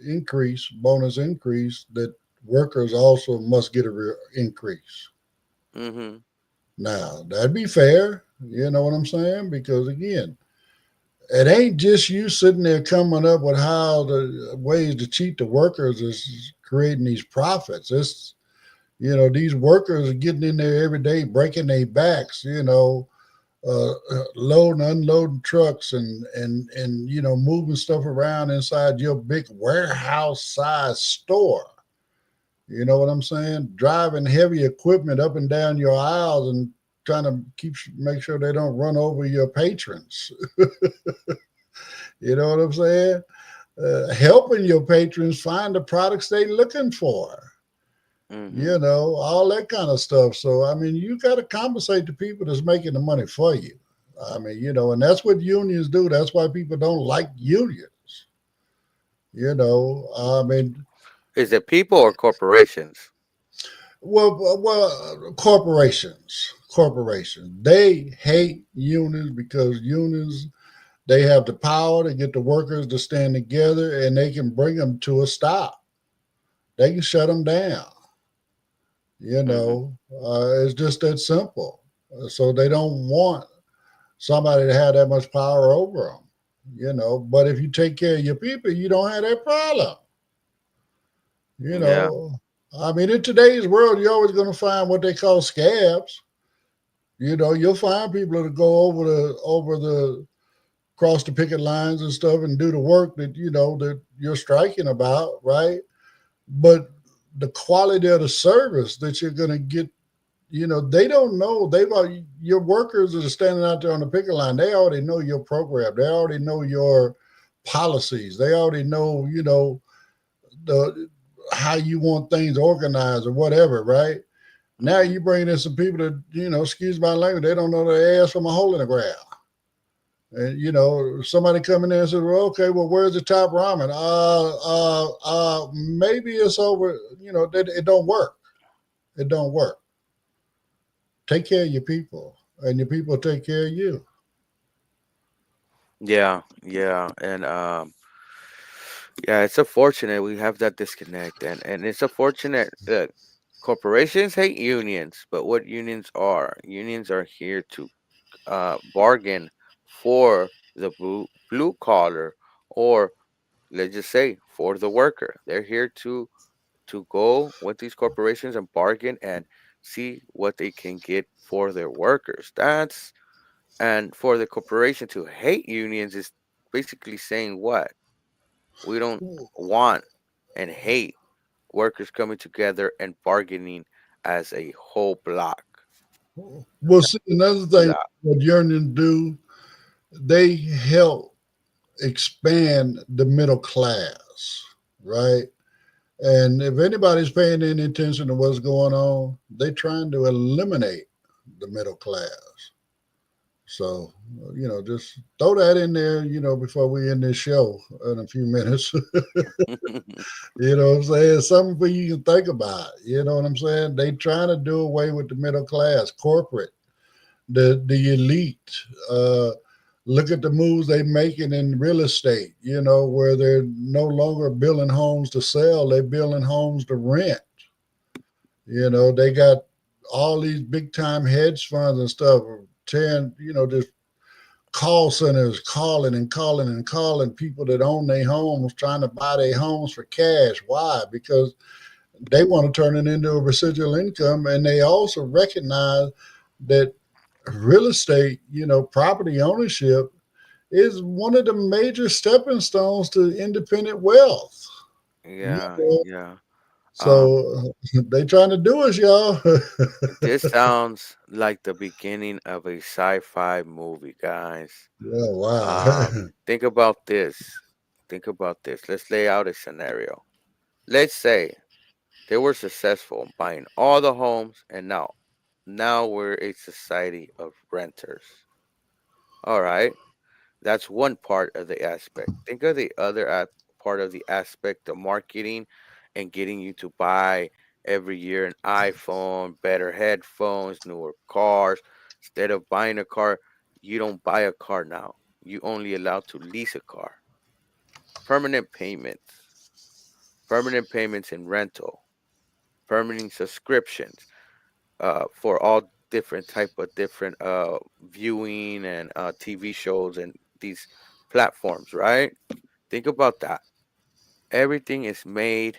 S7: increase, bonus increase, that workers also must get a real increase.
S8: mhm
S7: Now, that'd be fair. You know what I'm saying? Because again, it ain't just you sitting there coming up with how the ways to cheat the workers is creating these profits. It's, these workers are getting in there every day, breaking their backs, loading, unloading trucks and moving stuff around inside your big warehouse size store. You know what I'm saying? Driving heavy equipment up and down your aisles and trying to make sure they don't run over your patrons. You know what I'm saying? Helping your patrons find the products they're looking for.
S8: mhm
S7: All that kind of stuff. So I mean, you got to compensate the people that's making the money for you. I mean, and that's what unions do. That's why people don't like unions. I mean,
S8: is it people or corporations
S7: corporations, they hate unions because unions, they have the power to get the workers to stand together and they can bring them to a stop. They can shut them down.
S8: mhm
S7: It's just that simple. So they don't want somebody to have that much power over them. But if you take care of your people, you don't have that problem. You
S8: yeah
S7: know, I mean, in today's world, you're always going to find what they call scabs. You'll find people that go over the cross the picket lines and stuff and do the work that you're striking about, right? But the quality of the service that you're going to get, they don't know. Your workers that are standing out there on the picket line. They already know your program. They already know your policies. They already know, the how you want things organized or whatever, right? Now
S8: mhm
S7: you bring in some people that, excuse my language, they don't know their ass from a hole in the ground. And somebody coming in and says, "Well, okay, well, where's the top ramen? Maybe it's over. It don't work. It don't work. Take care of your people, and your people take care of you."
S8: yeah yeah and yeah, it's unfortunate we have that disconnect, and it's unfortunate that corporations hate unions, but what unions are here to bargain for the blue collar, or let's just say for the worker. They're here to go with these corporations and bargain and see what they can get for their workers. That's and for the corporation to hate unions is basically saying what we don't want and hate workers coming together and bargaining as a whole block.
S7: Well, see, another thing
S8: Block.
S7: what unions do, they help expand the middle class, right? And if anybody's paying any attention to what's going on, they're trying to eliminate the middle class. So, just throw that in there, before we end this show in a few minutes. You know what I'm saying? Something for you can think about. You know what I'm saying? They trying to do away with the middle class, corporate, the elite. Uh, Look at the moves they making in real estate, where they're no longer building homes to sell, they're building homes to rent. They got all these big time hedge funds and stuff tearing, just call centers calling and calling and calling people that own their homes, trying to buy their homes for cash. Why? Because they want to turn it into a residual income. And they also recognize that real estate, property ownership is one of the major stepping stones to independent wealth. You
S8: Yeah,
S7: know,
S8: yeah. Um,
S7: So they trying to do us, y'all.
S8: this sounds like the beginning of a sci-fi movie, guys.
S7: Yeah, wow.
S8: Think about this. Think about this. Let's lay out a scenario. Let's say they were successful in buying all the homes, and now we're a society of renters. All right, that's one part of the aspect. Think of the other part of the aspect of marketing and getting you to buy every year an iPhone, better headphones, newer cars. Instead of buying a car, you don't buy a car now. You only allowed to lease a car. Permanent payments, permanent payments in rental, permanent subscriptions for all different type of different viewing and TV shows and these platforms, right? Think about that. Everything is made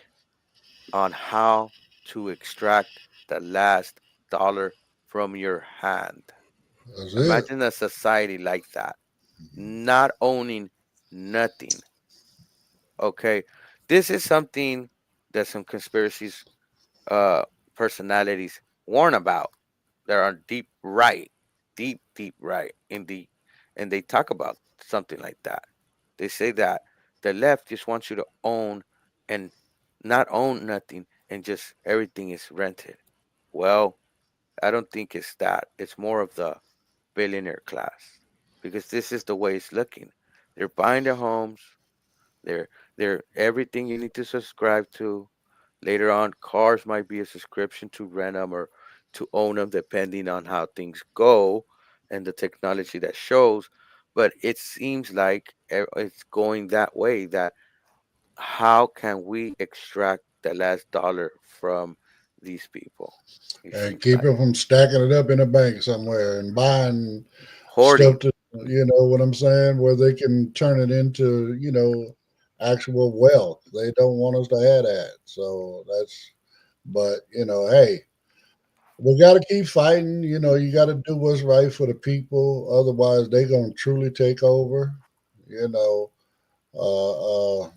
S8: on how to extract the last dollar from your hand.
S7: That's it.
S8: Imagine a society like that, not owning nothing. Okay, this is something that some conspiracies uh personalities warn about. There are deep right in and they talk about something like that. They say that the left just wants you to own and not own nothing and just everything is rented. Well, I don't think it's that. It's more of the billionaire class because this is the way it's looking. They're buying their homes. They're everything you need to subscribe to. Later on, cars might be a subscription to rent them or to own them, depending on how things go and the technology that shows. But it seems like it's going that way. That how can we extract the last dollar from these people? It
S7: And
S8: seems
S7: keep
S8: like
S7: it from stacking it up in a bank somewhere and buying
S8: hoarding.
S7: stuff to, you know what I'm saying, where they can turn it into, actual wealth. They don't want us to have that. So that's, but, hey, we got to keep fighting. You got to do what's right for the people. Otherwise, they're going to truly take over. You know, uh, uh,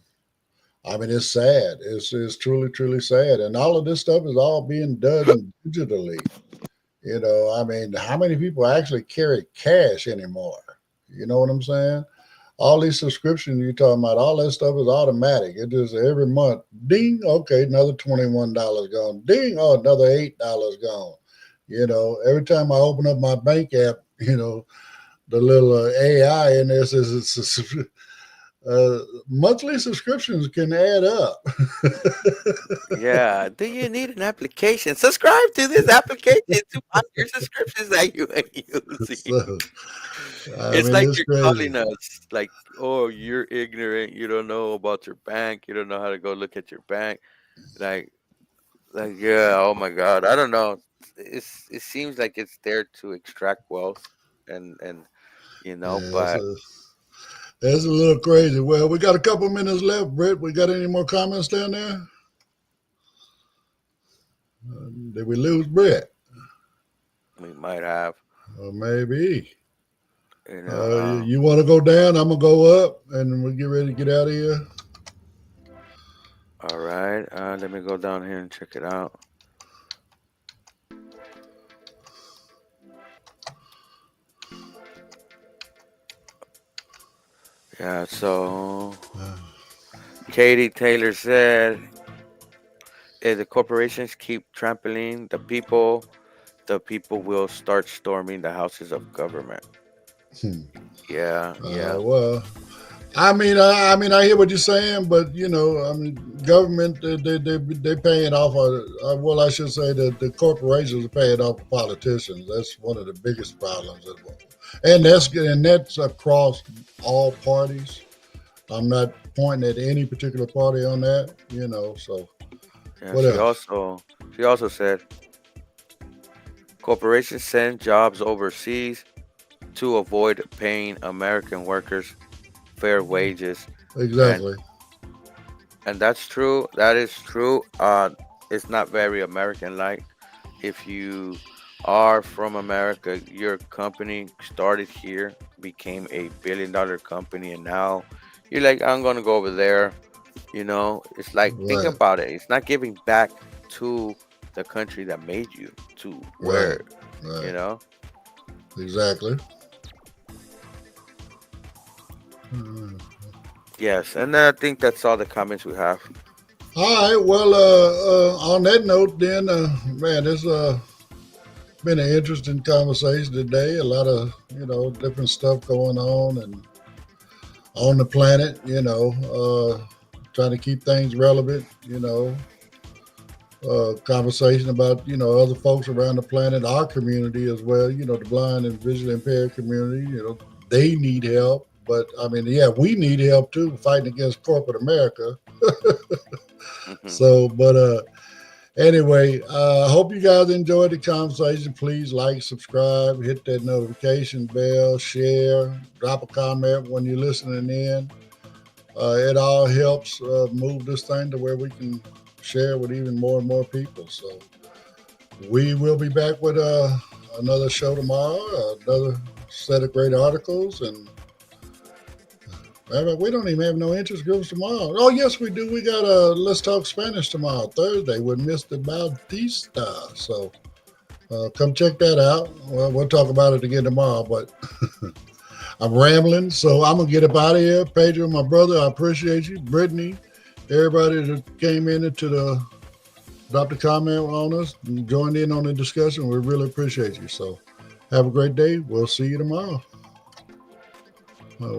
S7: I mean, it's sad. It's truly, truly sad. And all of this stuff is all being done digitally. I mean, how many people actually carry cash anymore? You know what I'm saying? All these subscriptions you're talking about, all that stuff is automatic. It just every month, ding, okay, another $21 gone. Ding, oh, another $8 gone. Every time I open up my bank app, the little AI in there says monthly subscriptions can add up.
S8: Yeah. Do you need an application? Subscribe to this application to buy your subscriptions that you are using.
S7: So, I
S8: It's
S7: mean,
S8: like
S7: it's
S8: you're
S7: crazy.
S8: calling us like, oh, you're ignorant. You don't know about your bank. You don't know how to go look at your bank. Like, yeah. Oh my God. I don't know. It seems like it's there to extract wealth, and
S7: Yeah,
S8: but
S7: it's a little crazy. Well, we got a couple minutes left, Britt. We got any more comments down there? Did we lose Britt?
S8: we might have,
S7: Or maybe.
S8: you know.
S7: You want to go down? I'm gonna go up, and we'll get ready to get out of here.
S8: All right. Let me go down here and check it out. Yeah. So Katie Taylor said, if the corporations keep trampling the people will start storming the houses of government.
S7: Hmm.
S8: Yeah, yeah.
S7: Well, I hear what you're saying, but I mean, government they paying off. Well, I should say that the corporations are paying off politicians. That's one of the biggest problems, and that's across all parties. I'm not pointing at any particular party on that. So
S8: Yeah,
S7: what else?
S8: she also said corporations send jobs overseas to avoid paying American workers fair wages, and
S7: Exactly.
S8: that's true. That is true. It's not very American like. If you are from America, your company started here, became a billion-dollar company, and now you're like, I'm gonna go over there. It's like, think
S7: Right,
S8: about it. It's not giving back to the country that made you to
S7: right,
S8: where, you
S7: right.
S8: know?
S7: Exactly. Mm.
S8: Yes. And I think that's all the comments we have.
S7: All right. Well, on that note, then, man, this been an interesting conversation today. A lot of different stuff going on the planet. Trying to keep things relevant. Conversation about other folks around the planet, our community as well. The blind and visually impaired community. They need help, but I mean, yeah, we need help too, fighting against corporate America.
S8: Hmm.
S7: So, but anyway, I hope you guys enjoyed the conversation. Please like, subscribe, hit that notification bell, share, drop a comment when you're listening in. It all helps move this thing to where we can share with even more and more people. So we will be back with another show tomorrow, another set of great articles. And we don't even have no interest groups tomorrow. Oh, yes, we do. We got Let's Talk Spanish tomorrow, Thursday, with Mr. Bautista. So come check that out. Well, we'll talk about it again tomorrow, but I'm rambling, so I'm going to get up out of here. Pedro, my brother, I appreciate you. Brittany, everybody that came in into dropped a comment on us and joined in on the discussion. We really appreciate you. So have a great day. We'll see you tomorrow.